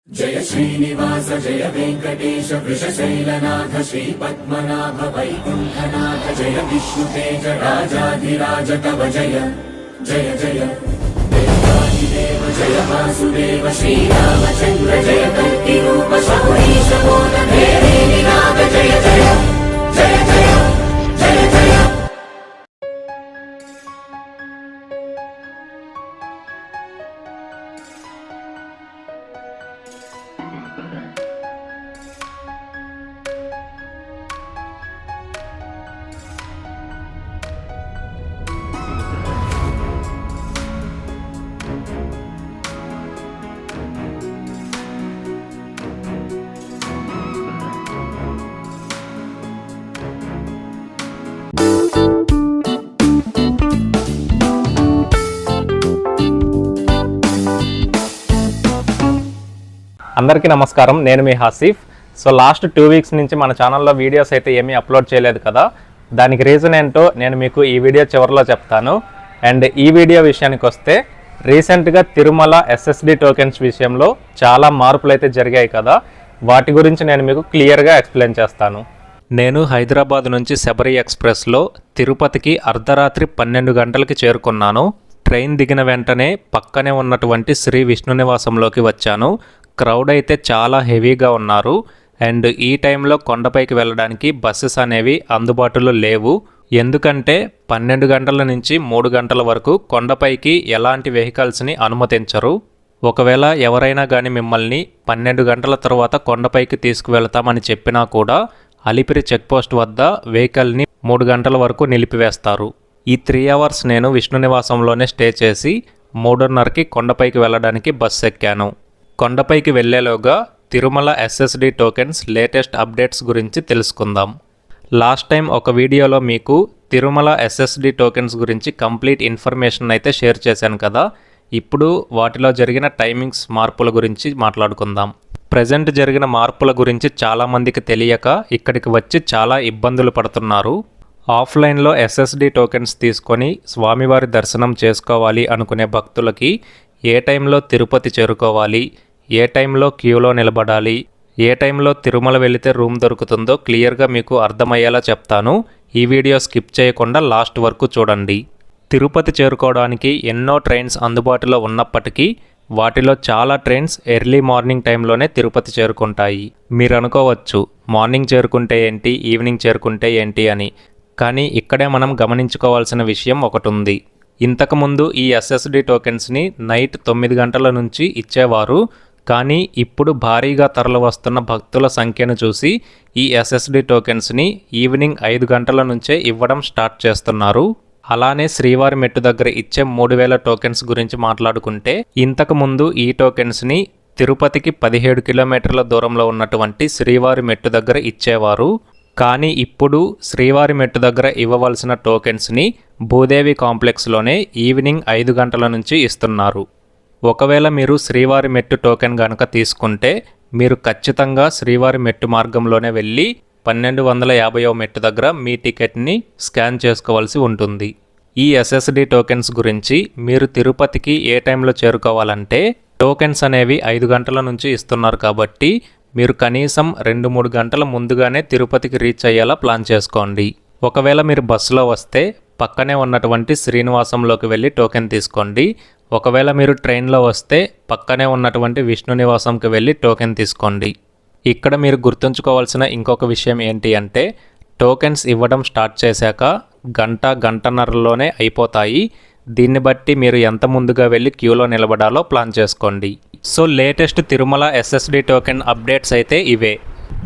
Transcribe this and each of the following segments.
जय श्रीनिवास जय वेंकटेश वृषशैलनाथ श्रीपद्मनाभ वैकुण्ठनाथ जय विष्णुतेज राजाधिराज तव जय जय जय देवादिदेव जय वासुदेव श्रीरामचन्द्र जय कल्किरूप शौरीश मोदधेरे निनाद जय जय जय जय जय जय। అందరికీ నమస్కారం, నేను మీ హాసిఫ్. సో లాస్ట్ 2 వీక్స్ నుంచి మన ఛానల్లో వీడియోస్ అయితే ఏమీ అప్లోడ్ చేయలేదు కదా. దానికి రీజన్ ఏంటో నేను మీకు ఈ వీడియో చివరిలో చెప్తాను. అండ్ ఈ వీడియో విషయానికి వస్తే రీసెంట్గా తిరుమల SSD టోకెన్స్ విషయంలో చాలా మార్పులు అయితే జరిగాయి కదా. వాటి గురించి నేను మీకు క్లియర్గా ఎక్స్ప్లెయిన్ చేస్తాను. నేను హైదరాబాద్ నుంచి శబరి ఎక్స్ప్రెస్లో తిరుపతికి అర్ధరాత్రి 12 గంటలకి చేరుకున్నాను. ట్రైన్ దిగిన వెంటనే పక్కనే ఉన్నటువంటి శ్రీ విష్ణు నివాసంలోకి వచ్చాను. క్రౌడ్ అయితే చాలా హెవీగా ఉన్నారు. అండ్ ఈ టైంలో కొండపైకి వెళ్ళడానికి బస్సెస్ అనేవి అందుబాటులో లేవు. ఎందుకంటే 12 గంటల నుంచి 3 గంటల వరకు కొండపైకి ఎలాంటి వెహికల్స్ని అనుమతించరు. ఒకవేళ ఎవరైనా కానీ మిమ్మల్ని 12 గంటల తర్వాత కొండపైకి తీసుకువెళ్తామని చెప్పినా కూడా అలిపిరి చెక్పోస్ట్ వద్ద వెహికల్ని 3 గంటల వరకు నిలిపివేస్తారు. ఈ 3 అవర్స్ నేను విష్ణు నివాసంలోనే స్టే చేసి 3:30కి కొండపైకి వెళ్ళడానికి బస్సు ఎక్కాను. కొండపైకి వెళ్లేలోగా Tirumala SSD tokens latest updates గురించి తెలుసుకుందాం. లాస్ట్ టైం ఒక వీడియోలో మీకు తిరుమల SSD టోకెన్స్ గురించి కంప్లీట్ ఇన్ఫర్మేషన్ అయితే షేర్ చేశాను కదా. ఇప్పుడు వాటిలో జరిగిన టైమింగ్స్ మార్పుల గురించి మాట్లాడుకుందాం. ప్రజెంట్ జరిగిన మార్పుల గురించి చాలామందికి తెలియక ఇక్కడికి వచ్చి చాలా ఇబ్బందులు పడుతున్నారు. ఆఫ్లైన్లో SSD టోకెన్స్ తీసుకొని స్వామివారి దర్శనం చేసుకోవాలి అనుకునే భక్తులకి ఏ టైంలో తిరుపతి చేరుకోవాలి, ఏ టైంలో క్యూలో నిలబడాలి, ఏ టైంలో తిరుమల వెళితే రూమ్ దొరుకుతుందో క్లియర్గా మీకు అర్థమయ్యేలా చెప్తాను. ఈ వీడియో స్కిప్ చేయకుండా లాస్ట్ వరకు చూడండి. తిరుపతి చేరుకోవడానికి ఎన్నో ట్రైన్స్ అందుబాటులో ఉన్నప్పటికీ వాటిలో చాలా ట్రైన్స్ ఎర్లీ మార్నింగ్ టైంలోనే తిరుపతి చేరుకుంటాయి. మీరు అనుకోవచ్చు మార్నింగ్ చేరుకుంటే ఏంటి, ఈవినింగ్ చేరుకుంటే ఏంటి అని. కానీ ఇక్కడే మనం గమనించుకోవాల్సిన విషయం ఒకటి ఉంది. ఇంతకుముందు ఈ SSD టోకెన్స్ని నైట్ 9 గంటల నుంచి ఇచ్చేవారు. కానీ ఇప్పుడు భారీగా తరలి వస్తున్న భక్తుల సంఖ్యను చూసి ఈ SSD టోకెన్స్ని ఈవినింగ్ 5 గంటల నుంచే ఇవ్వడం స్టార్ట్ చేస్తున్నారు. అలానే శ్రీవారి మెట్టు దగ్గర ఇచ్చే 3000 టోకెన్స్ గురించి మాట్లాడుకుంటే ఇంతకుముందు ఈ టోకెన్స్ని తిరుపతికి 17 కిలోమీటర్ల దూరంలో ఉన్నటువంటి శ్రీవారి మెట్టు దగ్గర ఇచ్చేవారు. కానీ ఇప్పుడు శ్రీవారి మెట్టు దగ్గర ఇవ్వవలసిన టోకెన్స్ని భూదేవి కాంప్లెక్స్లోనే ఈవినింగ్ 5 గంటల నుంచి ఇస్తున్నారు. ఒకవేళ మీరు శ్రీవారి మెట్టు టోకెన్ కనుక తీసుకుంటే మీరు ఖచ్చితంగా శ్రీవారి మెట్టు మార్గంలోనే వెళ్ళి 1250వ మెట్టు దగ్గర మీ టికెట్ని స్కాన్ చేసుకోవాల్సి ఉంటుంది. ఈ SSD టోకెన్స్ గురించి మీరు తిరుపతికి ఏ టైంలో చేరుకోవాలంటే టోకెన్స్ అనేవి 5 గంటల నుంచి ఇస్తున్నారు కాబట్టి మీరు కనీసం 2-3 గంటల ముందుగానే తిరుపతికి రీచ్ అయ్యేలా ప్లాన్ చేసుకోండి. ఒకవేళ మీరు బస్సులో వస్తే పక్కనే ఉన్నటువంటి శ్రీనివాసంలోకి వెళ్ళి టోకెన్ తీసుకోండి. ఒకవేళ మీరు ట్రైన్లో వస్తే పక్కనే ఉన్నటువంటి విష్ణు నివాసంకి వెళ్ళి టోకెన్ తీసుకోండి. ఇక్కడ మీరు గుర్తుంచుకోవాల్సిన ఇంకొక విషయం ఏంటి అంటే టోకెన్స్ ఇవ్వడం స్టార్ట్ చేశాక గంటన్నరలోనే అయిపోతాయి. దీన్ని బట్టి మీరు ఎంత ముందుగా వెళ్ళి క్యూలో నిలబడాలో ప్లాన్ చేసుకోండి. So latest Tirumala SSD token updates అయితే ఇవే.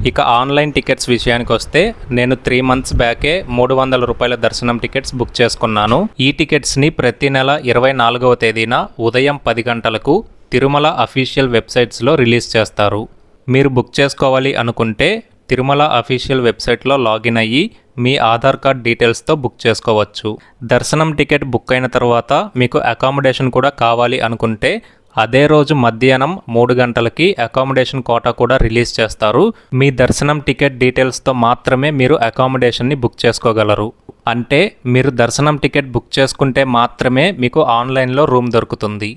ఇక ఆన్లైన్ టికెట్స్ విషయానికి వస్తే నేను 3 మంత్స్ బ్యాకే 300 రూపాయల దర్శనం టికెట్స్ బుక్ చేసుకున్నాను. ఈ టికెట్స్ని ప్రతి నెల 24వ తేదీన ఉదయం 10 గంటలకు తిరుమల అఫీషియల్ వెబ్సైట్స్లో రిలీజ్ చేస్తారు. మీరు బుక్ చేసుకోవాలి అనుకుంటే తిరుమల అఫీషియల్ వెబ్సైట్లో లాగిన్ అయ్యి మీ ఆధార్ కార్డ్ డీటెయిల్స్తో బుక్ చేసుకోవచ్చు. దర్శనం టికెట్ బుక్ అయిన తర్వాత మీకు అకామిడేషన్ కూడా కావాలి అనుకుంటే అదే రోజు మధ్యాహ్నం 3 గంటలకి అకామిడేషన్ కోటా కూడా రిలీజ్ చేస్తారు. మీ దర్శనం టికెట్ డీటెయిల్స్తో మాత్రమే మీరు అకామిడేషన్ని బుక్ చేసుకోగలరు. అంటే మీరు దర్శనం టికెట్ బుక్ చేసుకుంటే మాత్రమే మీకు ఆన్లైన్లో రూమ్ దొరుకుతుంది.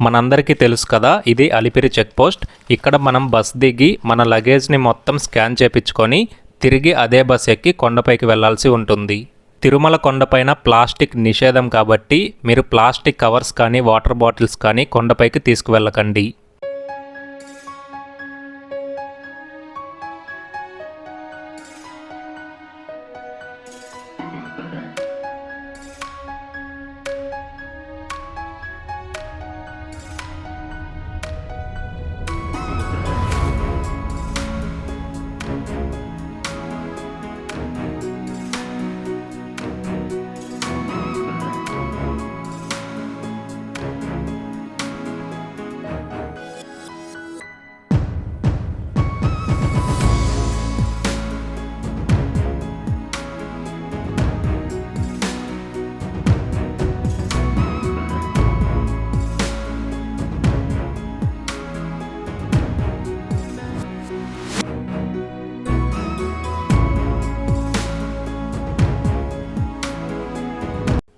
మనందరికీ తెలుసు కదా, ఇది అలిపిరి చెక్ పోస్ట్. ఇక్కడ మనం బస్ దిగి మన లగేజ్ని మొత్తం స్కాన్ చేపించుకొని తిరిగి అదే బస్ ఎక్కి కొండపైకి వెళ్లాల్సి ఉంటుంది. తిరుమల కొండపైన ప్లాస్టిక్ నిషేధం కాబట్టి మీరు ప్లాస్టిక్ కవర్స్ కానీ వాటర్ బాటిల్స్ కానీ కొండపైకి తీసుకువెళ్ళకండి.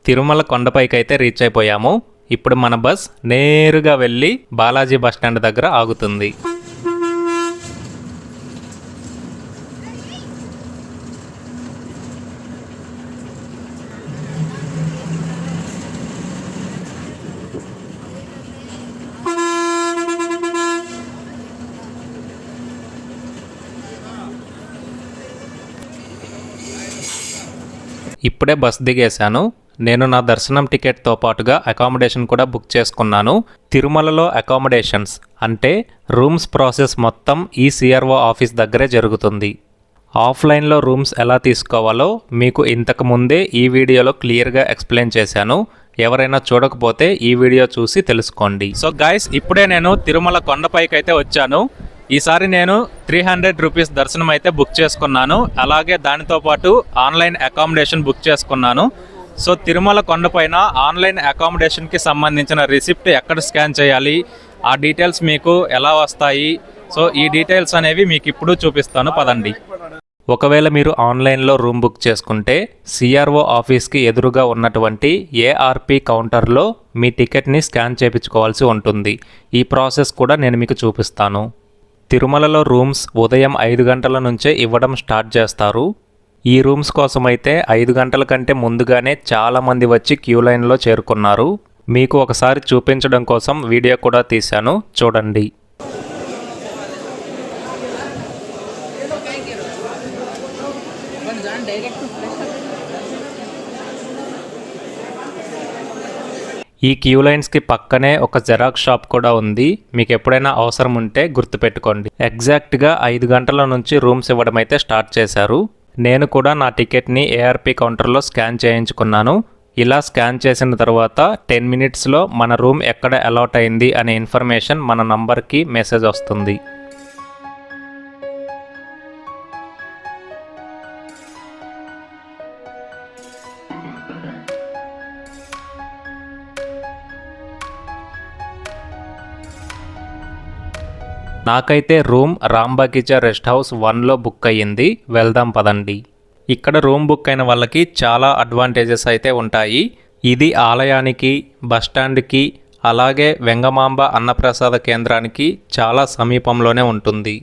తిరుమల కొండపైకి అయితే రీచ్ అయిపోయాము. ఇప్పుడు మన బస్ నేరుగా వెళ్ళి బాలాజీ బస్ స్టాండ్ దగ్గర ఆగుతుంది. ఇప్పుడే బస్ దిగేశాను. నేను నా దర్శనం టికెట్తో పాటుగా అకామిడేషన్ కూడా బుక్ చేసుకున్నాను. తిరుమలలో అకామిడేషన్స్ అంటే రూమ్స్ ప్రాసెస్ మొత్తం ఈ సిఆర్ఓ ఆఫీస్ దగ్గరే జరుగుతుంది. ఆఫ్లైన్లో రూమ్స్ ఎలా తీసుకోవాలో మీకు ఇంతకు ముందే ఈ వీడియోలో క్లియర్గా ఎక్స్ప్లెయిన్ చేశాను. ఎవరైనా చూడకపోతే ఈ వీడియో చూసి తెలుసుకోండి. సో గైస్, ఇప్పుడే నేను తిరుమల కొండపైకి అయితే వచ్చాను. ఈసారి నేను 300 రూపీస్ దర్శనం అయితే బుక్ చేసుకున్నాను. అలాగే దానితో పాటు ఆన్లైన్ అకామిడేషన్ బుక్ చేసుకున్నాను. సో తిరుమల కొండపైన ఆన్లైన్ అకామిడేషన్కి సంబంధించిన రిసిప్ట్ ఎక్కడ స్కాన్ చేయాలి, ఆ డీటెయిల్స్ మీకు ఎలా వస్తాయి, సో ఈ డీటెయిల్స్ అనేవి మీకు ఇప్పుడు చూపిస్తాను, పదండి. ఒకవేళ మీరు ఆన్లైన్లో రూమ్ బుక్ చేసుకుంటే సిఆర్ఓ ఆఫీస్కి ఎదురుగా ఉన్నటువంటి ఏఆర్పి కౌంటర్లో మీ టికెట్ని స్కాన్ చేయించుకోవాల్సి ఉంటుంది. ఈ ప్రాసెస్ కూడా నేను మీకు చూపిస్తాను. తిరుమలలో రూమ్స్ ఉదయం 5 గంటల నుంచే ఇవ్వడం స్టార్ట్ చేస్తారు. ఈ రూమ్స్ కోసమైతే 5 గంటల కంటే ముందుగానే చాలామంది వచ్చి క్యూ లైన్లో చేరుకున్నారు. మీకు ఒకసారి చూపించడం కోసం వీడియో కూడా తీశాను, చూడండి. ఈ క్యూ లైన్స్కి పక్కనే ఒక జెరాక్స్ షాప్ కూడా ఉంది. మీకు ఎప్పుడైనా అవసరం ఉంటే గుర్తుపెట్టుకోండి. ఎగ్జాక్ట్గా 5 గంటల నుంచి రూమ్స్ ఇవ్వడం అయితే స్టార్ట్ చేశారు. నేను కూడా నా టికెట్ని ఏఆర్పి కౌంటర్లో స్కాన్ చేయించుకున్నాను. ఇలా స్కాన్ చేసిన తర్వాత 10 మినిట్స్లో మన రూమ్ ఎక్కడ అలాట్ అయింది అనే ఇన్ఫర్మేషన్ మన నంబర్కి మెసేజ్ వస్తుంది. నాకైతే రూమ్ రాంబగీచా రెస్ట్ హౌస్ 1లో బుక్ అయ్యింది. వెళ్దాం పదండి. ఇక్కడ రూమ్ బుక్ అయిన వాళ్ళకి చాలా అడ్వాంటేజెస్ అయితే ఉంటాయి. ఇది ఆలయానికి, బస్టాండ్కి, అలాగే వెంగమాంబ అన్నప్రసాద కేంద్రానికి చాలా సమీపంలోనే ఉంటుంది.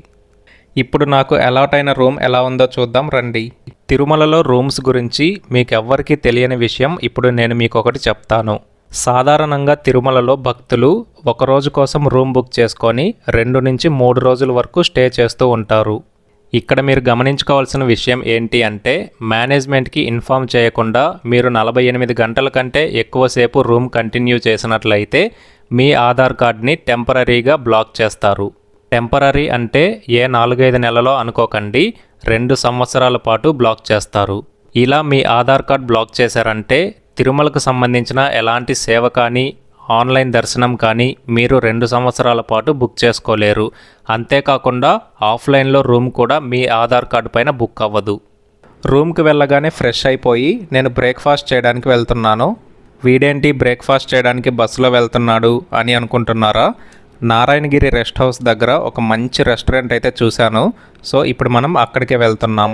ఇప్పుడు నాకు అలాట్ అయిన రూమ్ ఎలా ఉందో చూద్దాం రండి. తిరుమలలో రూమ్స్ గురించి మీకెవ్వరికీ తెలియని విషయం ఇప్పుడు నేను మీకు ఒకటి చెప్తాను. సాధారణంగా తిరుమలలో భక్తులు ఒకరోజు కోసం రూమ్ బుక్ చేసుకొని 2 నుంచి 3 రోజుల వరకు స్టే చేస్తూ ఉంటారు. ఇక్కడ మీరు గమనించుకోవాల్సిన విషయం ఏంటి అంటే, మేనేజ్మెంట్కి ఇన్ఫామ్ చేయకుండా మీరు 48 గంటల కంటే ఎక్కువసేపు రూమ్ కంటిన్యూ చేసినట్లయితే మీ ఆధార్ కార్డ్ని టెంపరరీగా బ్లాక్ చేస్తారు. టెంపరరీ అంటే ఏ 4-5 నెలలో అనుకోకండి, 2 సంవత్సరాల పాటు బ్లాక్ చేస్తారు. ఇలా మీ ఆధార్ కార్డ్ బ్లాక్ చేశారంటే తిరుమలకు సంబంధించిన ఎలాంటి సేవ కానీ ఆన్లైన్ దర్శనం కానీ మీరు 2 సంవత్సరాల పాటు బుక్ చేసుకోలేరు. అంతేకాకుండా ఆఫ్లైన్లో రూమ్ కూడా మీ ఆధార్ కార్డు పైన బుక్ అవ్వదు. రూమ్కి వెళ్ళగానే ఫ్రెష్ అయిపోయి నేను బ్రేక్ఫాస్ట్ చేయడానికి వెళ్తున్నాను. వీడేంటి బ్రేక్ఫాస్ట్ చేయడానికి బస్సులో వెళ్తున్నాడు అని అనుకుంటున్నారా? నారాయణగిరి రెస్ట్ హౌస్ దగ్గర ఒక మంచి రెస్టారెంట్ అయితే చూశాను. సో ఇప్పుడు మనం అక్కడికే వెళ్తున్నాం.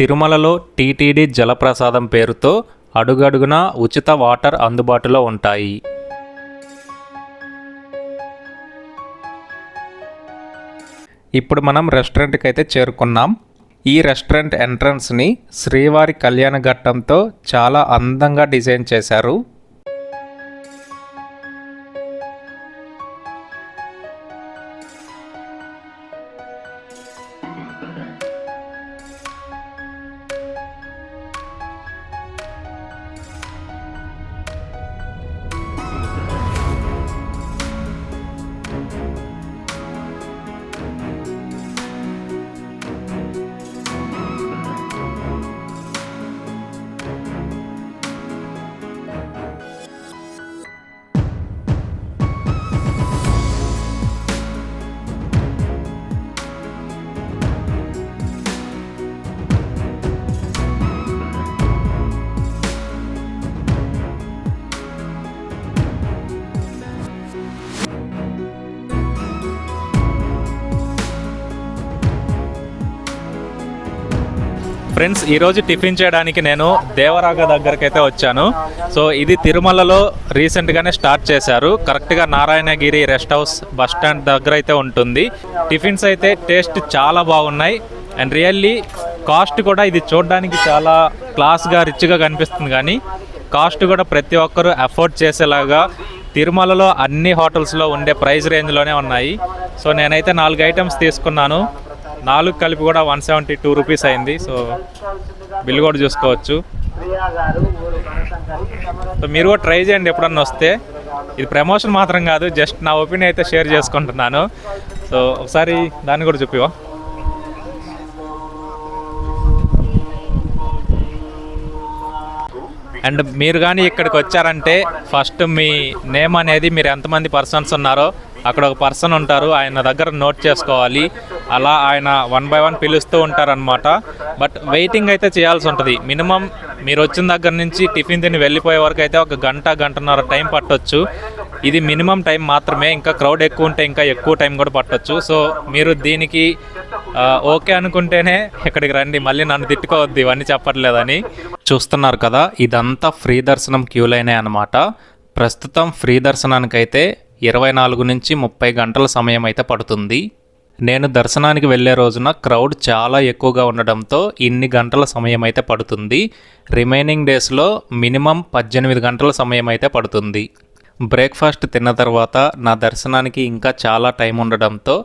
తిరుమలలో టీటీడీ జలప్రసాదం పేరుతో అడుగడుగునా ఉచిత వాటర్ అందుబాటులో ఉంటాయి. ఇప్పుడు మనం రెస్టారెంట్కి అయితే చేరుకున్నాం. ఈ రెస్టారెంట్ ఎంట్రన్స్ని శ్రీవారి కళ్యాణ ఘట్టంతో చాలా అందంగా డిజైన్ చేశారు. ఫ్రెండ్స్, ఈరోజు టిఫిన్ చేయడానికి నేను దేవరాగ దగ్గరికి అయితే వచ్చాను. సో ఇది తిరుమలలో రీసెంట్గానే స్టార్ట్ చేశారు. కరెక్ట్గా Narayanagiri rest house bus stand దగ్గర అయితే ఉంటుంది. టిఫిన్స్ అయితే టేస్ట్ చాలా బాగున్నాయి అండ్ రియల్లీ కాస్ట్ కూడా ఇది చూడడానికి చాలా క్లాస్గా రిచ్గా కనిపిస్తుంది, కానీ కాస్ట్ కూడా ప్రతి ఒక్కరూ అఫోర్డ్ చేసేలాగా తిరుమలలో అన్ని హోటల్స్లో ఉండే ప్రైస్ రేంజ్లోనే ఉన్నాయి. సో నేనైతే 4 ఐటమ్స్ తీసుకున్నాను. 4 కలిపి కూడా 172 రూపీస్ అయింది. సో బిల్ కూడా చూసుకోవచ్చు. సో మీరు కూడా ట్రై చేయండి ఎప్పుడన్నా వస్తే. ఇది ప్రమోషన్ మాత్రం కాదు, జస్ట్ నా ఒపీనియన్ అయితే షేర్ చేసుకుంటున్నాను. సో ఒకసారి దాన్ని కూడా చూపివా. అండ్ మీరు కానీ ఇక్కడికి వచ్చారంటే ఫస్ట్ మీ నేమ్ అనేది, మీరు ఎంతమంది పర్సన్స్ ఉన్నారో అక్కడ ఒక పర్సన్ ఉంటారు, ఆయన దగ్గర నోట్ చేసుకోవాలి. అలా ఆయన 1 by 1 పిలుస్తూ ఉంటారనమాట. బట్ వెయిటింగ్ అయితే చేయాల్సి ఉంటుంది. మినిమం మీరు వచ్చిన దగ్గర నుంచి టిఫిన్ తిని వెళ్ళిపోయే వరకు అయితే 1 గంట గంటన్నర టైం పట్టొచ్చు. ఇది మినిమం టైం మాత్రమే, ఇంకా క్రౌడ్ ఎక్కువ ఉంటే ఇంకా ఎక్కువ టైం కూడా పట్టొచ్చు. సో మీరు దీనికి ఓకే అనుకుంటేనే ఇక్కడికి రండి, మళ్ళీ నన్ను తిట్టుకోవద్దు ఇవన్నీ చెప్పట్లేదని. చూస్తున్నారు కదా, ఇదంతా ఫ్రీ దర్శనం క్యూ లైనే అనమాట. ప్రస్తుతం ఫ్రీ దర్శనానికైతే 24 నుంచి 30 గంటల సమయం అయితే పడుతుంది. నేను దర్శనానికి వెళ్ళే రోజున క్రౌడ్ చాలా ఎక్కువగా ఉండడంతో ఇన్ని గంటల సమయం అయితే పడుతుంది. రిమైనింగ్ డేస్లో మినిమం 18 గంటల సమయం అయితే పడుతుంది. బ్రేక్ఫాస్ట్ తిన్న తర్వాత నా దర్శనానికి ఇంకా చాలా టైం ఉండడంతో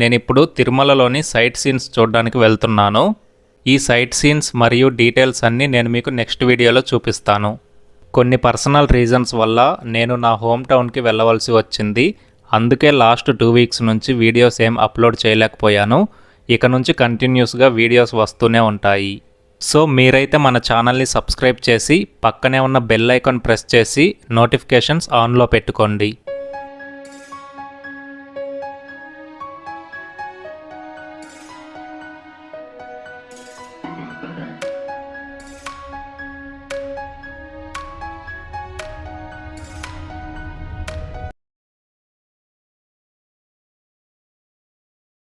నేను ఇప్పుడు తిరుమలలోని సైట్ సీన్స్ చూడడానికి వెళ్తున్నాను. ఈ సైట్ సీన్స్ మరియు డీటెయిల్స్ అన్నీ నేను మీకు నెక్స్ట్ వీడియోలో చూపిస్తాను. కొన్ని పర్సనల్ రీజన్స్ వల్ల నేను నా హోమ్ టౌన్కి వెళ్ళవలసి వచ్చింది. అందుకే లాస్ట్ 2 వీక్స్ నుంచి వీడియోస్ ఏం అప్లోడ్ చేయలేకపోయాను. ఇక నుంచి కంటిన్యూస్గా వీడియోస్ వస్తూనే ఉంటాయి. సో మీరైతే మన ఛానల్ని సబ్స్క్రైబ్ చేసి పక్కనే ఉన్న బెల్ ఐకాన్ ప్రెస్ చేసి నోటిఫికేషన్స్ ఆన్లో పెట్టుకోండి.